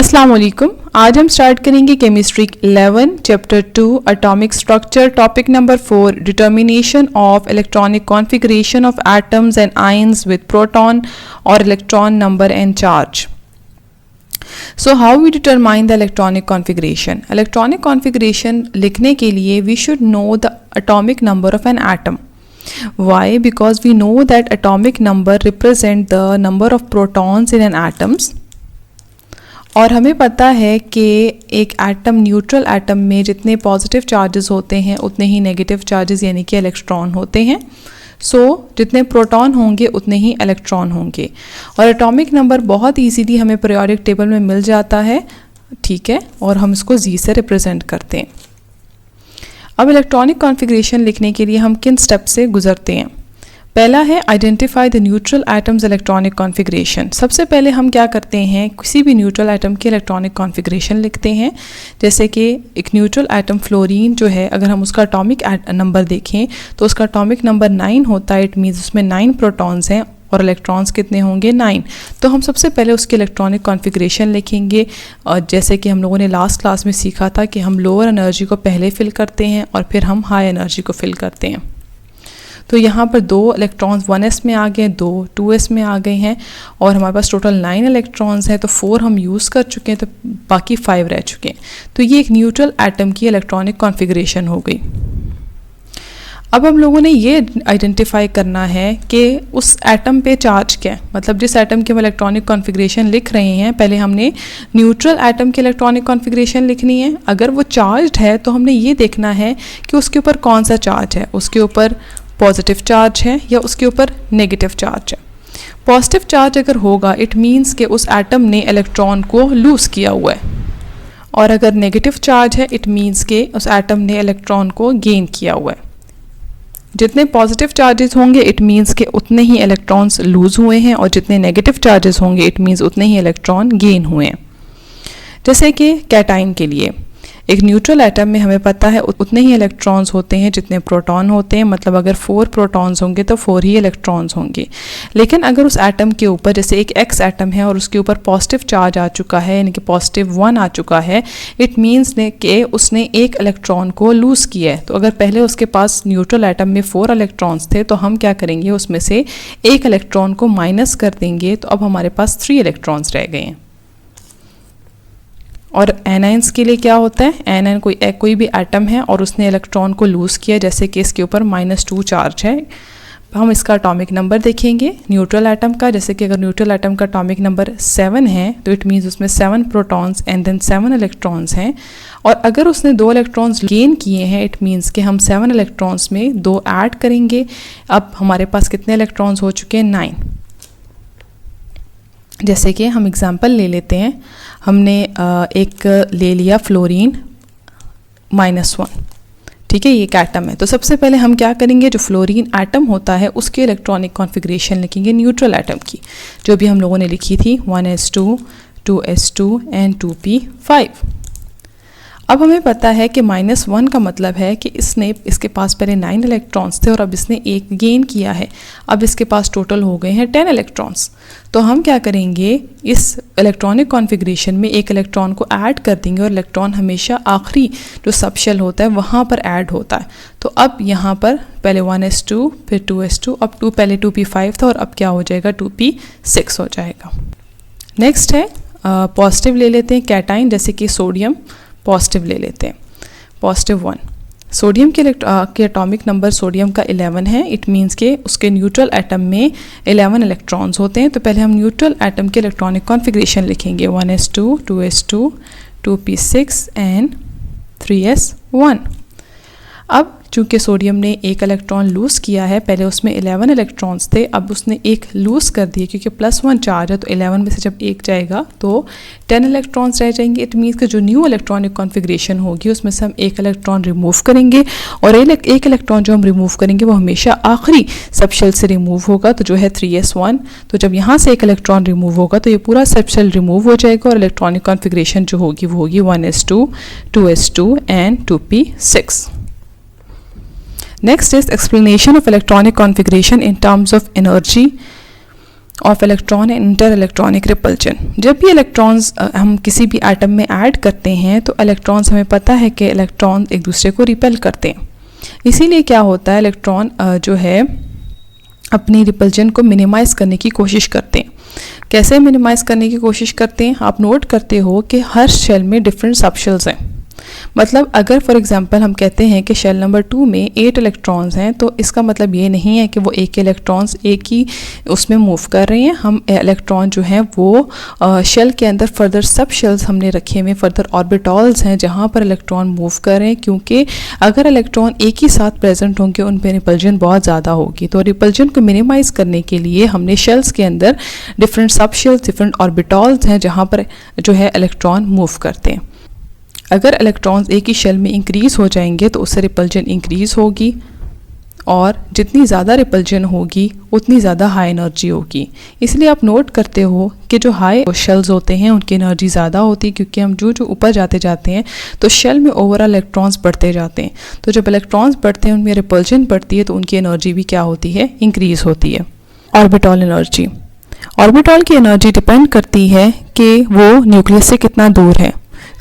अस्सलाम वालेकुम। आज हम स्टार्ट करेंगे chemistry 11 chapter 2 atomic structure topic number 4 determination of electronic configuration of atoms and ions with proton और electron number and charge. So how we determine the electronic configuration? Electronic configuration लिखने के लिए we should know the atomic number of an atom. Why? Because we know that atomic number represent the number of protons in an atoms. और हमें पता है कि एक atom neutral atom में जितने पॉजिटिव चार्जेस होते हैं उतने ही नेगेटिव चार्जेस यानी कि इलेक्ट्रॉन होते हैं। जितने प्रोटॉन होंगे उतने ही इलेक्ट्रॉन होंगे। और एटॉमिक नंबर बहुत इजीली हमें पीरियोडिक टेबल में मिल जाता है, ठीक है, और हम इसको जी से रिप्रेजेंट करते हैं। अब इलेक्ट्रॉनिक कॉन्फ़िगरेशन लिखने के लिए हम किन स्टेप से गुजरते हैं? पहला है identify the neutral atoms electronic configuration. सबसे पहले हम क्या करते हैं, किसी भी न्यूट्रल एटम की इलेक्ट्रॉनिक कॉन्फ़िगरेशन लिखते हैं। जैसे कि एक न्यूट्रल एटम फ्लोरीन जो है, अगर हम उसका एटॉमिक नंबर देखें तो उसका एटॉमिक नंबर 9 होता है। इट मीन्स उसमें 9 प्रोटॉन्स हैं और इलेक्ट्रॉन्स कितने होंगे, 9। तो हम सबसे पहले उसकी इलेक्ट्रॉनिक कॉन्फ़िगरेशन लिखेंगे। और जैसे कि हम लोगों ने लास्ट क्लास में सीखा था कि हम लोअर एनर्जी को पहले फिल करते हैं और फिर हम हाई एनर्जी को फिल करते हैं। तो यहाँ पर 2 इलेक्ट्रॉन्स 1s में आ गए, 2 2s में आ गए हैं और हमारे पास टोटल 9 इलेक्ट्रॉन्स हैं। तो 4 हम यूज़ कर चुके हैं, तो बाकी 5 रह चुके हैं। तो ये एक न्यूट्रल एटम की इलेक्ट्रॉनिक कॉन्फ़िगरेशन हो गई। अब हम लोगों ने ये आइडेंटिफाई करना है कि उस एटम पे चार्ज क्या है, मतलब जिस एटम की हम इलेक्ट्रॉनिक कॉन्फ़िगरेशन लिख रहे हैं, पहले हमने न्यूट्रल एटम की इलेक्ट्रॉनिक कॉन्फ़िगरेशन लिखनी है। अगर वो चार्ज्ड है तो हमने ये देखना है कि उसके ऊपर कौन सा चार्ज है, उसके ऊपर पॉजिटिव चार्ज है या उसके ऊपर नेगेटिव चार्ज है। पॉजिटिव चार्ज अगर होगा इट मीन्स कि उस एटम ने इलेक्ट्रॉन को लूज़ किया हुआ है, और अगर नेगेटिव चार्ज है इट मीन्स कि उस एटम ने इलेक्ट्रॉन को गेन किया हुआ है। जितने पॉजिटिव चार्जेस होंगे इट मीन्स के उतने ही इलेक्ट्रॉन्स लूज़ हुए हैं, और जितने नेगेटिव चार्जेस होंगे इट मीन्स उतने ही इलेक्ट्रॉन गेन हुए हैं। जैसे कि कैटाइन के लिए एक न्यूट्रल एटम में हमें पता है उतने ही इलेक्ट्रॉन्स होते हैं जितने प्रोटॉन होते हैं। मतलब अगर 4 प्रोटॉन्स होंगे तो 4 ही इलेक्ट्रॉन्स होंगे। लेकिन अगर उस एटम के ऊपर, जैसे एक एक्स एटम है और उसके ऊपर पॉजिटिव चार्ज आ चुका है, यानी कि +1 आ चुका है, इट मीन्स कि उसने एक इलेक्ट्रॉन को लूज़ किया है। तो अगर पहले उसके पास न्यूट्रल एटम में 4 इलेक्ट्रॉन्स थे तो हम क्या करेंगे, उसमें से एक इलेक्ट्रॉन को माइनस कर देंगे, तो अब हमारे पास 3 इलेक्ट्रॉन्स रह गए हैं। और एनाइंस के लिए क्या होता है, एनाइन कोई भी एटम है और उसने इलेक्ट्रॉन को लूज़ किया, जैसे कि इसके ऊपर -2 चार्ज है। हम इसका एटॉमिक नंबर देखेंगे न्यूट्रल एटम का। जैसे कि अगर न्यूट्रल एटम का एटॉमिक नंबर 7 है तो इट मीन्स उसमें 7 प्रोटॉन्स एंड देन 7 इलेक्ट्रॉन्स हैं। और अगर उसने 2 इलेक्ट्रॉन्स गेन किए हैं इट मीन्स कि हम 7 इलेक्ट्रॉन्स में 2 ऐड करेंगे। अब हमारे पास कितने इलेक्ट्रॉन्स हो चुके हैं, 9। जैसे कि हम एग्जांपल ले लेते हैं, हमने एक ले लिया फ्लोरीन -1, ठीक है, ये एक एटम है। तो सबसे पहले हम क्या करेंगे, जो फ्लोरीन एटम होता है उसके इलेक्ट्रॉनिक कॉन्फ़िगरेशन लिखेंगे न्यूट्रल एटम की, जो भी हम लोगों ने लिखी थी 1s2 2s2 एंड 2p5। अब हमें पता है कि -1 का मतलब है कि इसके पास पहले 9 इलेक्ट्रॉन्स थे और अब इसने एक गेन किया है। अब इसके पास टोटल हो गए हैं 10 इलेक्ट्रॉन्स। तो हम क्या करेंगे, इस इलेक्ट्रॉनिक कॉन्फ़िगरेशन में एक इलेक्ट्रॉन को ऐड कर देंगे, और इलेक्ट्रॉन हमेशा आखिरी जो सबशेल होता है वहाँ पर ऐड होता है। तो अब यहाँ पर पहले 1s2 फिर 2s2, अब 2 पहले 2p5 था और अब क्या हो जाएगा, 2p6 हो जाएगा। नेक्स्ट है पॉजिटिव ले लेते हैं कैटाइन, जैसे कि सोडियम पॉजिटिव ले लेते हैं, +1। सोडियम के एटॉमिक नंबर सोडियम का 11 है। इट मीन्स के उसके न्यूट्रल एटम में 11 इलेक्ट्रॉन्स होते हैं। तो पहले हम न्यूट्रल एटम के इलेक्ट्रॉनिक कॉन्फ़िगरेशन लिखेंगे 1s2 2s2 2p6 and 3s1। अब चूँकि सोडियम ने एक इलेक्ट्रॉन लूज़ किया है, पहले उसमें 11 इलेक्ट्रॉन्स थे, अब उसने एक लूज़ कर दिए क्योंकि +1 चार्ज है। तो 11 में से जब एक जाएगा तो 10 इलेक्ट्रॉन्स रह जाएंगे। इट मीन्स कि जो न्यू इलेक्ट्रॉनिक कॉन्फ़िगरेशन होगी उसमें से हम एक इलेक्ट्रॉन रिमूव करेंगे, और एक इलेक्ट्रॉन जो हम रिमूव करेंगे वो हमेशा आखिरी सबशेल से रिमूव होगा, तो जो है 3s1। तो जब यहाँ से एक इलेक्ट्रॉन रिमूव होगा तो ये पूरा सबशेल रिमूव हो जाएगा, और इलेक्ट्रॉनिक कॉन्फ़िगरेशन जो होगी वो होगी 1s2 2s2 and 2p6। Next is explanation of electronic configuration in terms of energy. Of electron and inter electronic repulsion. जब भी इलेक्ट्रॉन्स हम किसी भी एटम में ऐड करते हैं तो इलेक्ट्रॉन्स, हमें पता है कि इलेक्ट्रॉन एक दूसरे को रिपेल करते हैं। इसीलिए क्या होता है, इलेक्ट्रॉन जो है अपनी रिपल्जन को मिनिमाइज़ करने की कोशिश करते हैं। कैसे मिनिमाइज़ करने की कोशिश करते हैं, आप नोट करते हो कि हर शेल में डिफरेंट सबशेल्स हैं। मतलब अगर फॉर एग्जांपल हम कहते हैं कि शेल नंबर 2 में 8 इलेक्ट्रॉन्स हैं, तो इसका मतलब ये नहीं है कि वो एक इलेक्ट्रॉन्स एक ही उसमें मूव कर रहे हैं। हम इलेक्ट्रॉन जो हैं वो शेल के अंदर फर्दर सब शेल्स हमने रखे हुए, फर्दर ऑर्बिटॉल्स हैं जहाँ पर इलेक्ट्रॉन मूव कर रहे हैं, क्योंकि अगर इलेक्ट्रॉन एक ही साथ प्रेजेंट होंगे उन पर रिपल्जन बहुत ज़्यादा होगी। तो रिपल्जन को मिनिमाइज़ करने के लिए हमने शेल्स के अंदर डिफरेंट सब शेल्स, डिफरेंट ऑर्बिटॉल्स हैं जहाँ पर जो है इलेक्ट्रॉन मूव करते हैं। अगर इलेक्ट्रॉन्स एक ही शेल में इंक्रीज़ हो जाएंगे तो उससे रिपल्जन इंक्रीज़ होगी, और जितनी ज़्यादा रिपल्जन होगी उतनी ज़्यादा हाई एनर्जी होगी। इसलिए आप नोट करते हो कि जो हाई शेल्स होते हैं उनकी एनर्जी ज़्यादा होती है, क्योंकि हम जो ऊपर जाते हैं तो शेल में ओवरऑल इलेक्ट्रॉन्स बढ़ते जाते हैं। तो जब इलेक्ट्रॉन्स बढ़ते हैं उनमें रिपल्जन बढ़ती है तो उनकी एनर्जी भी क्या होती है, इंक्रीज़ होती है। ऑर्बिटॉल एनर्जी, ऑर्बिटॉल की एनर्जी डिपेंड करती है कि वो न्यूक्लियस से कितना दूर है।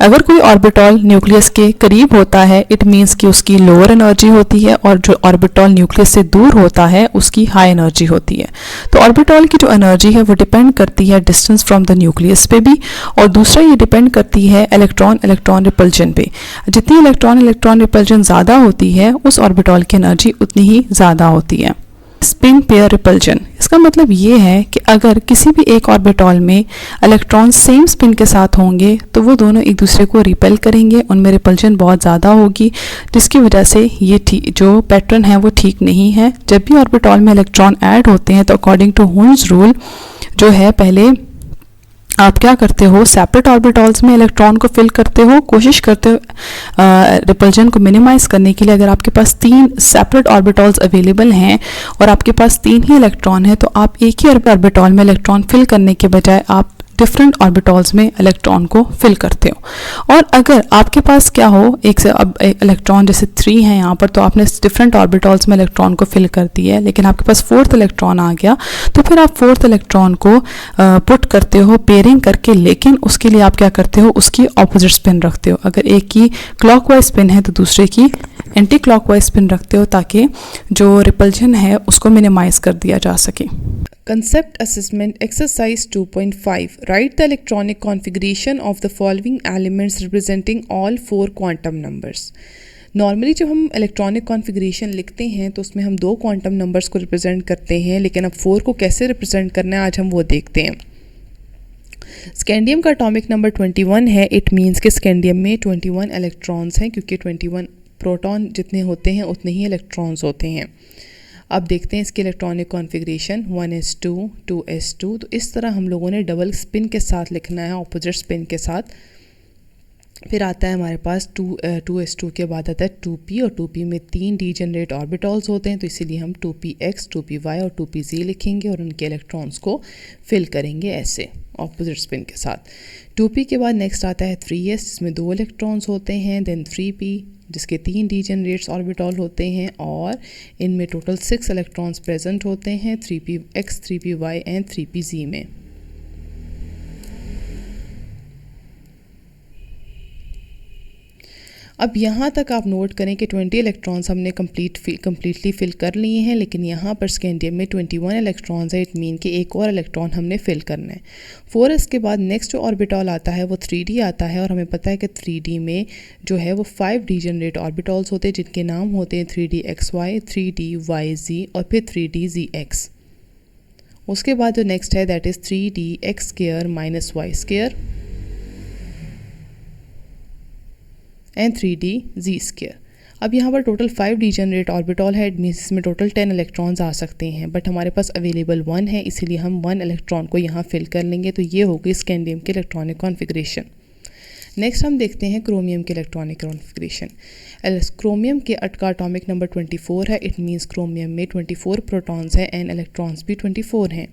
अगर कोई ऑर्बिटॉल न्यूक्लियस के करीब होता है, इट मीन्स कि उसकी लोअर एनर्जी होती है, और जो ऑर्बिटॉल न्यूक्लियस से दूर होता है उसकी हाई एनर्जी होती है। तो ऑर्बिटॉल की जो एनर्जी है वो डिपेंड करती है डिस्टेंस फ्रॉम द न्यूक्लियस पे भी, और दूसरा ये डिपेंड करती है इलेक्ट्रॉन रिपल्जन पे। जितनी इलेक्ट्रॉन रिपल्जन ज़्यादा होती है उस ऑर्बिटॉल की एनर्जी उतनी ही ज़्यादा होती है। स्पिन पेयर रिपल्जन, इसका मतलब ये है कि अगर किसी भी एक ऑर्बिटॉल में इलेक्ट्रॉन सेम स्पिन के साथ होंगे तो वो दोनों एक दूसरे को रिपेल करेंगे, उनमें रिपल्जन बहुत ज़्यादा होगी, जिसकी वजह से ये जो पैटर्न है वो ठीक नहीं है। जब भी ऑर्बिटॉल में इलेक्ट्रॉन ऐड होते हैं तो अकॉर्डिंग टू हुन्स रूल जो है, पहले आप क्या करते हो, सेपरेट ऑर्बिटॉल्स में इलेक्ट्रॉन को फिल करते हो, कोशिश करते हो रिपल्जन को मिनिमाइज़ करने के लिए। अगर आपके पास 3 सेपरेट ऑर्बिटॉल्स अवेलेबल हैं और आपके पास 3 ही इलेक्ट्रॉन है, तो आप एक ही ऑर्बिटॉल में इलेक्ट्रॉन फिल करने के बजाय आप डिफरेंट ऑर्बिटॉल्स में इलेक्ट्रॉन को फिल करते हो। और अगर आपके पास क्या हो, एक से अब इलेक्ट्रॉन जैसे 3 है यहाँ पर, तो आपने डिफरेंट ऑर्बिटॉल्स में इलेक्ट्रॉन को फिल कर दिया है, लेकिन आपके पास 4th इलेक्ट्रॉन आ गया, तो फिर आप 4th इलेक्ट्रॉन को पुट करते हो पेयरिंग करके, लेकिन उसके लिए आप क्या करते हो, उसकी ऑपोजिट स्पिन रखते हो। अगर एक की क्लॉकवाइज स्पिन है तो दूसरे की एंटी क्लॉकवाइज स्पिन रखते हो, ताकि जो रिपल्जन है उसको मिनिमाइज कर दिया जा सके। Concept Assessment Exercise 2.5. Write the electronic configuration of the following elements representing all 4 quantum numbers. Normally जब हम इलेक्ट्रॉनिक कॉन्फ़िगरेशन लिखते हैं तो उसमें हम 2 क्वांटम नंबर्स को रिप्रेजेंट करते हैं, लेकिन अब 4 को कैसे रिप्रेजेंट करना है आज हम वो देखते हैं। स्कैंडियम का एटॉमिक नंबर 21 है। इट मीन्स कि स्कैंडियम में 21 इलेक्ट्रॉन्स हैं, क्योंकि 21 प्रोटॉन जितने होते हैं उतने ही इलेक्ट्रॉन्स होते हैं। अब देखते हैं इसकी इलेक्ट्रॉनिक कॉन्फ़िगरेशन 1s2 2s2। तो इस तरह हम लोगों ने डबल स्पिन के साथ लिखना है, अपोजिट स्पिन के साथ। फिर आता है हमारे पास 2s2 के बाद आता है 2p, और 2p में 3 डीजेनरेट ऑर्बिटल्स होते हैं, तो इसीलिए हम 2px 2py और 2pz लिखेंगे और उनके इलेक्ट्रॉन्स को फिल करेंगे ऐसे ऑपोजिट स्पिन के साथ। 2p के बाद नेक्स्ट आता है 3s, जिसमें 2 इलेक्ट्रॉन्स होते हैं। देन 3p जिसके 3 डीजेनरेट्स ऑर्बिटल होते हैं, और इनमें टोटल 6 इलेक्ट्रॉन्स प्रेजेंट होते हैं 3px 3py एंड 3pz में। अब यहाँ तक आप नोट करें कि 20 इलेक्ट्रॉन्स हमने कम्प्लीटली फिल कर लिए हैं, लेकिन यहाँ पर स्कैंडियम में 21 इलेक्ट्रॉन्स है। इट मीन कि एक और इलेक्ट्रॉन हमने फिल करना है। 4s के बाद नेक्स्ट जो ऑर्बिटल आता है वो 3d आता है, और हमें पता है कि 3d में जो है वो 5 डीजेनरेट ऑर्बिटल्स होते हैं, जिनके नाम होते हैं 3dxy 3dyz और फिर 3dzx। उसके बाद जो नेक्स्ट है that is 3dx² minus y² and 3dz²। अब यहाँ पर टोटल 5 डीजेनरेट ऑर्बिटल है, इसमें टोटल 10 इलेक्ट्रॉन्स आ सकते हैं, बट हमारे पास अवेलेबल 1 है, इसीलिए हम 1 इलेक्ट्रॉन को यहाँ फिल कर लेंगे। तो ये हो गई स्कैंडियम के इलेक्ट्रॉनिक कॉन्फ़िगरेशन। नेक्स्ट हम देखते हैं क्रोमियम के इलेक्ट्रॉनिक कॉन्फ़िगरेशन। क्रोमियम के का एटॉमिक नंबर 24 है। इट मीन्स क्रोमियम में 24 प्रोटॉन्स हैं एंड इलेक्ट्रॉन्स भी 24 हैं।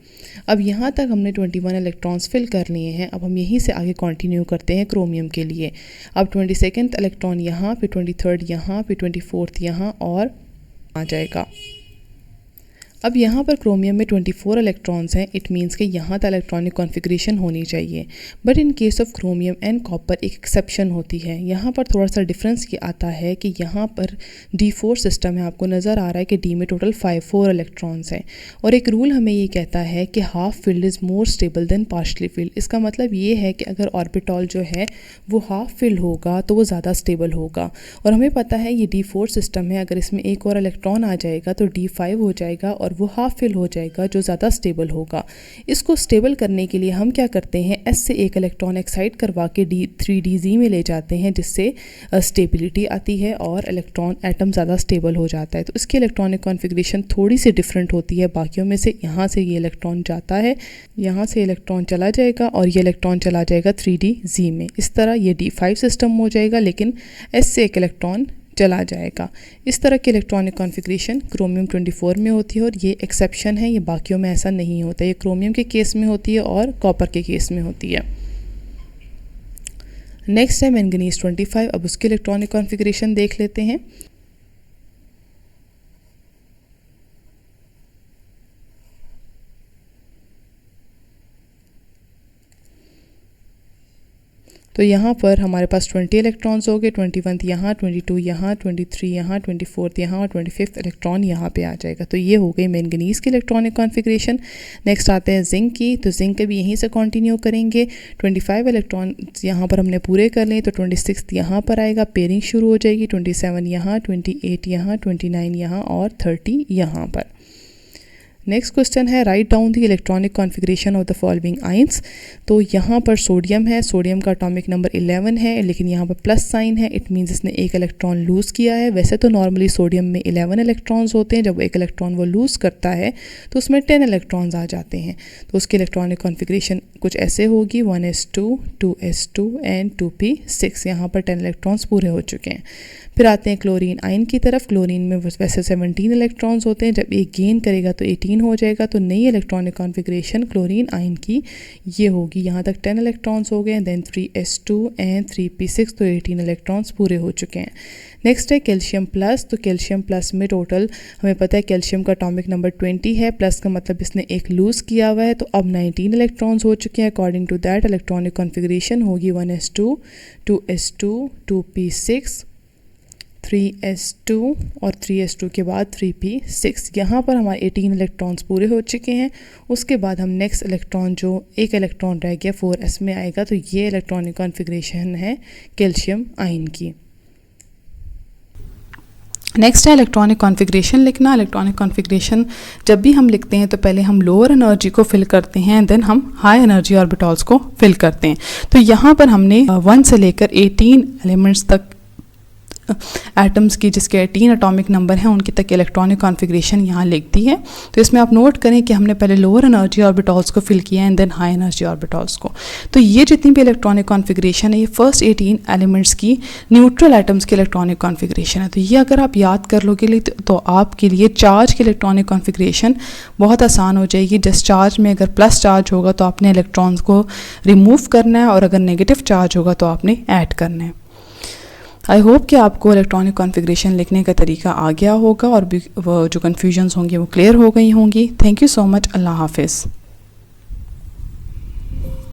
अब यहाँ तक हमने 21 इलेक्ट्रॉन्स फिल कर लिए हैं। अब हम यहीं से आगे कंटिन्यू करते हैं क्रोमियम के लिए। अब 22nd इलेक्ट्रॉन यहाँ, फिर 23rd यहाँ, फिर 24th यहाँ और आ जाएगा। अब यहाँ पर क्रोमियम में 24 इलेक्ट्रॉन्स हैं, इट मीन्स कि यहाँ तक इलेक्ट्रॉनिक कॉन्फ़िगरेशन होनी चाहिए। But in case of chromium and copper एक एक्सेप्शन होती है। यहाँ पर थोड़ा सा डिफरेंस ये आता है कि यहाँ पर D4 सिस्टम है, आपको नज़र आ रहा है कि D में टोटल 4 इलेक्ट्रॉन्स हैं, और एक रूल हमें ये कहता है कि half filled is more stable then partially field. इसका मतलब ये है कि अगर ऑर्बिटॉल जो है वो हाफ फिल्ड होगा तो वो ज़्यादा स्टेबल होगा, और हमें पता है ये D4 सिस्टम है, अगर इसमें एक और इलेक्ट्रॉन आ जाएगा तो D5 हो जाएगा और वो हाफ फिल हो जाएगा जो ज़्यादा स्टेबल होगा। इसको स्टेबल करने के लिए हम क्या करते हैं, S से एक इलेक्ट्रॉन एक्साइट करवा के D3DZ में ले जाते हैं, जिससे स्टेबिलिटी आती है और इलेक्ट्रॉन एटम ज़्यादा स्टेबल हो जाता है। तो इसकी इलेक्ट्रॉनिक कॉन्फ़िगरेशन थोड़ी सी डिफरेंट होती है बाकियों में से। यहाँ से ये इलेक्ट्रॉन जाता है, यहाँ से इलेक्ट्रॉन चला जाएगा और ये इलेक्ट्रॉन चला जाएगा 3DZ में। इस तरह ये D5 सिस्टम हो जाएगा, लेकिन S से एक इलेक्ट्रॉन चला जाएगा। इस तरह की इलेक्ट्रॉनिक कॉन्फ़िगरेशन क्रोमियम 24 में होती है, और ये एक्सेप्शन है, ये बाकियों में ऐसा नहीं होता। ये क्रोमियम के केस में होती है और कॉपर के केस में होती है। नेक्स्ट है मैंगनीज 25। अब उसकी इलेक्ट्रॉनिक कॉन्फ़िगरेशन देख लेते हैं। तो यहाँ पर हमारे पास 20 इलेक्ट्रॉन्स हो गए, 21 यहाँ, 22 यहाँ, 23 यहाँ, 24 यहाँ और 25 इलेक्ट्रॉन यहाँ पे आ जाएगा। तो ये हो गई मैंगनीज़ की इलेक्ट्रॉनिक कॉन्फ़िगरेशन। नेक्स्ट आते हैं जिंक की। तो जिंक के भी यहीं से कंटिन्यू करेंगे। 25 इलेक्ट्रॉन यहाँ पर हमने पूरे कर लिए, तो 26 यहाँ पर आएगा, पेयरिंग शुरू हो जाएगी। 27 यहाँ, 28 यहाँ, 29 यहाँ और 30 यहाँ पर। नेक्स्ट क्वेश्चन है write down the electronic configuration of the following ions. तो यहाँ पर सोडियम है, सोडियम का एटॉमिक नंबर 11 है, लेकिन यहाँ पर प्लस साइन है, इट मीन्स इसने एक इलेक्ट्रॉन लूज़ किया है। वैसे तो नॉर्मली सोडियम में 11 इलेक्ट्रॉन्स होते हैं, जब एक इलेक्ट्रॉन वो लूज़ करता है तो उसमें 10 इलेक्ट्रॉन्स आ जाते हैं। तो उसकी इलेक्ट्रॉनिक कॉन्फ़िगरेशन कुछ ऐसे होगी, 1s2, 2s2 एंड 2p6। यहाँ पर 10 इलेक्ट्रॉन्स पूरे हो चुके हैं। फिर आते हैं क्लोरीन आयन की तरफ। क्लोरीन में वैसे 17 इलेक्ट्रॉन्स होते हैं, जब एक गेन करेगा तो 18 हो जाएगा। तो नई इलेक्ट्रॉनिक कॉन्फ़िगरेशन क्लोरीन आयन की ये होगी। यहाँ तक 10 इलेक्ट्रॉन्स हो गए, देन 3s2 एंड 3p6, तो 18 इलेक्ट्रॉन्स पूरे हो चुके हैं। नेक्स्ट है कैल्शियम प्लस। तो कैल्शियम प्लस में टोटल हमें पता है कैल्शियम का एटॉमिक नंबर 20 है, प्लस का मतलब इसने एक लूज़ किया हुआ है, तो अब 19 इलेक्ट्रॉन्स हो चुके हैं। According to that electronic configuration होगी 1s2, 2s2, 2p6, 3s2 और 3s2 के बाद 3p6। यहाँ पर हमारे 18 इलेक्ट्रॉन्स पूरे हो चुके हैं। उसके बाद हम नेक्स्ट इलेक्ट्रॉन जो एक इलेक्ट्रॉन रह गया 4s में आएगा, तो ये इलेक्ट्रॉनिक कॉन्फ़िगरेशन है कैल्शियम आयन की। नेक्स्ट है इलेक्ट्रॉनिक कॉन्फ़िगरेशन लिखना। इलेक्ट्रॉनिक कॉन्फ़िगरेशन जब भी हम लिखते हैं तो पहले हम लोअर एनर्जी को फिल करते हैं, देन हम हाई एनर्जी ऑर्बिटल्स को फिल करते हैं। तो यहाँ पर हमने 1 से लेकर 18 एलिमेंट्स तक एटम्स की, जिसके 18 एटॉमिक नंबर हैं, उनकी तक इलेक्ट्रॉनिक कॉन्फ़िगरेशन यहाँ लिख दी है। तो इसमें आप नोट करें कि हमने पहले लोअर एनर्जी ऑर्बिटल्स को फिल किया and then high energy orbitals को। तो ये जितनी भी इलेक्ट्रॉनिक कॉन्फ़िगरेशन है, ये फर्स्ट 18 एलिमेंट्स की न्यूट्रल एटम्स की इलेक्ट्रॉनिक कॉन्फ़िगरेशन है। तो ये अगर आप याद कर लोगे तो आपके लिए चार्ज की इलेक्ट्रॉनिक कॉन्फ़िगरेशन बहुत आसान हो जाएगी। डिस्चार्ज में अगर प्लस चार्ज होगा तो आपने इलेक्ट्रॉन्स को रिमूव करना है, और अगर नेगेटिव चार्ज होगा तो आपने ऐड करना है। आई होप कि आपको इलेक्ट्रॉनिक कॉन्फ़िगरेशन लिखने का तरीका आ गया होगा, और भी वो जो कन्फ्यूजन्स होंगी वो क्लियर हो गई होंगी। Thank you so much. अल्लाह हाफिज़।